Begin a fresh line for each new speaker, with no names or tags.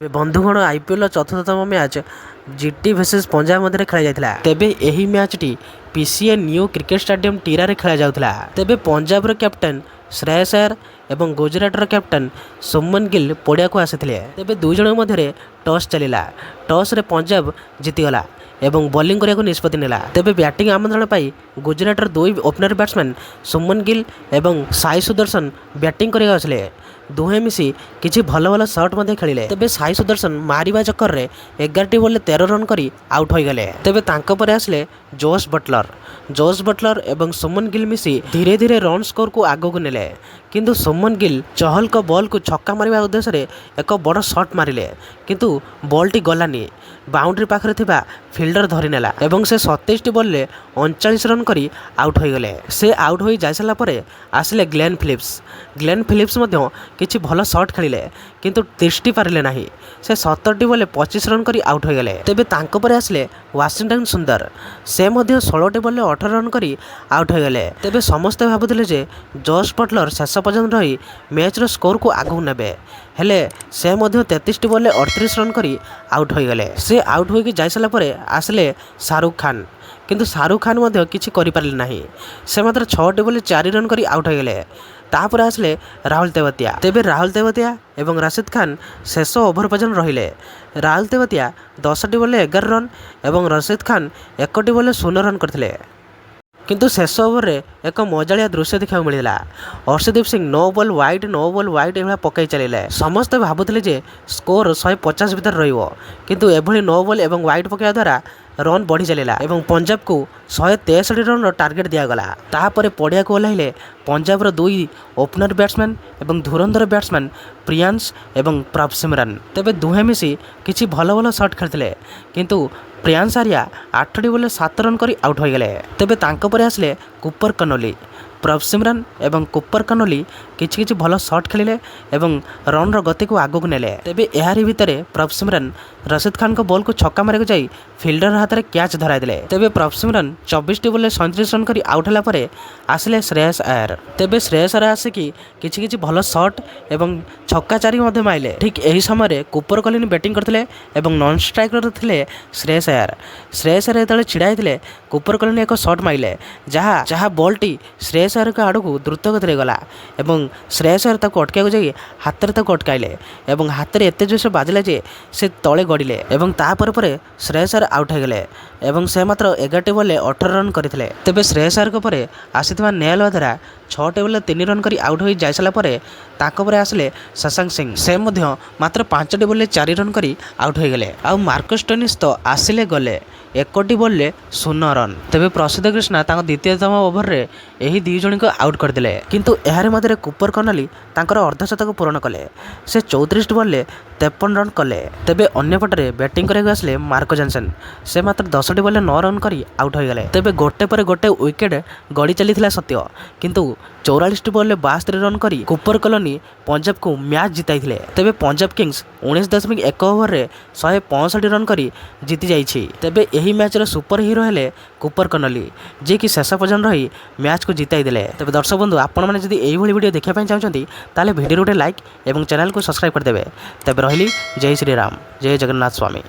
बंधुगण आईपीएल चतुर्थतम match GT versus Punjab मध्य खेल जाता। तेबे यही मैच टी पीसीए न्यू क्रिकेट स्टेडियम टीरा खेल जाता। तेबे पंजाब कैप्टेन श्रेयस अय्यर एवं गुजरातर कैप्टेन सुमन गिल पड़िया को आसीथिले। तेबे दुई जन मध्य टॉस चलिला। टॉस रे पंजाब जीतीगला एवं बॉलिंग करने निष्पत्ति नेला। तेबे बैटिंग आमंत्रण पाई गुजरातर दुई ओपनर बैट्समैन सुमन गिल एवं साई सुदर्शन बैटिंग करने आसले। दुहे मिसी किछि भल भल शॉट मध्य खेलिले। तेबे साई सुदर्शन मारिबा चक्कर रे 11 बॉल 13 रन करी आउट हो गले। तेबे तांको परे आसले जोश बटलर एवं सुमन गिल मिसी धीरे धीरे रन स्कोर को आगो को नेले। किंतु सुमन गिल चहल को बॉल को छक्का मारिबा उद्देश्य रे एक बड़ शॉट मारिले, किंतु बॉल टी गलानी। बाउंड्री पाखरे थिबा फिल्डर धरि नेला एवं से 27 बॉल ले 39 रन करी आउट हो गले। से आउट हो जाय साला परे आसले ग्लेन फिलिप्स मध्य किछि भल शॉट खेलिले, किंतु तिष्टि पारिले नाही। से 17 बॉल 25 रन करी आउट हो गले। तेबे तांको परे आसले वाशिंगटन सुंदर। से मध्य 16 बॉल 18 रन करी आउट हो गले। तेबे समस्ते भाबुथिले जे जोश बटलर शेष पर्यंत रही मैच रो स्कोर को आगु नेबे, हेले से मध्य 33 बॉल 38 रन करी आउट हो गले। से आउट होई जाय साला परे आसले शाहरुख खान, किंतु शाहरुख खान मध्य किछि करि पारले नाही। से मात्र 6 बॉल 4 रन करी आउट हो गले। तापर आसले राहुल तेवतिया। तेबे राहुल तेवतिया एवं राशिद खान शेष ओभर पर्यंत रहिले। राहुल तेवतिया 10 बॉल 11 रन एवं राशिद खान 1 बॉल 0 रन करथिले। किंतु शेष ओवर रे एक मजालिया दृश्य देखा मिलला। Arshdeep Singh no ball wide एभला पकई चलिले। समस्त भाबुथिले जे स्कोर 150 भीतर रहिवो, किंतु एभली नो बॉल एवं वाइड पकया द्वारा रन बढ़ी चलिला एवं पंजाब को 163 रन टार्गेट दिया गला। तापरे पड़िया को ओह्लाइले पंजाब रो दुई ओपनर बैट्समैन एवं धुरंधर बैट्समैन प्रियांश एवं प्रभ सिमरन। तेबे दुहे मिसी किछि भल भल शॉट खेलथिले, किंतु प्रियांश आर्या 8 बॉल 7 रन करी आउट हो गले। तेबे तांको परे आसले कुपर कनोली। प्रभ सिमरन एवं कुपर कनोली किछि भल शॉट खेलिले एवं रन रो गति को आगो को नेले। तेबे एहारी भितरे प्रभ सिमरन रशीद खान को बॉल को छक्का मारे को जाई फिल्डर हाथ रे कैच धराई देले। तेबे प्रभ सिमरन 24 बॉल 37 रन करी आउट होला परे आसले श्रेयस अय्यर। तेबे श्रेयस अय्यर आसे कि किछि भल शॉट एवं छक्का चारि मध्ये माइले। ठीक एही समय कुपर कलिन बैटिंग करथिले एवं नॉन स्ट्राइकर थिले श्रेयस अय्यर। श्रेयस अय्यर जेतले छिड़ा हेतिले कुपर कलिन एक शॉट माइले, जहा बॉल टी श्रेयस अय्यर के आड़ को द्रुत गति गला एवं श्रेयस अय्यर ताको अटका को जाई हाथ रे ताको अटकाइले एवं हाथ रे एते जोश बाजिले जे से तळे गडिले एवं तापर परे श्रेयस अय्यर आउट हो गले एवं से मात्र 11 बॉल 18 रन करथिले। तेबे श्रेयस अय्यर को परे आसीथिबा नेल वाधरा 6 बॉल 3 रन करी आउट हो जाय साला परे ताको परे आसले शशांक सिंह। से मध्य मात्र 5 बॉल 4 रन करी आउट हो गले। आ मार्कस स्टोइनिस तो आसिले गले 1 बॉल 0 रन। तेबे प्रसिद्ध कृष्णा तांको द्वितीयतम ओभर रे एही दुई जन को आउट करदिले, किंतु एहारे मध्य कुपर कनोली तांकर अर्धशतक पूर्ण कले। से 34 बॉल 53 रन कले। तेबे अन्य पटरे बैटिंग करने आसले मार्को जानसन। से मात्र 10 बॉल 9 रन करी आउट हो गले। तेबे गोटे पर गोटे विकेट गड़ी चली सत्य, किंतु 44 बॉल 72 रन करी कुपर कॉलोनी पंजाब को मैच जिताई थिले। तेबे पंजाब किंग्स 19.1 ओवर रे 165 रन करी जीति जाइछि। तेबे एही मैच रो सुपर हीरो हेले कुपर कॉलोनी, जे कि शेष पर्यंत रही मैच को जिताई देले। तेबे दर्शक बंधु आपण माने जदि एही भली वीडियो देखिया पय चाहउछंती ताले वीडियो रे लाइक एवं चैनल को सब्सक्राइब कर देबे। तेबे रहिली जय श्री राम, जय जगन्नाथ स्वामी।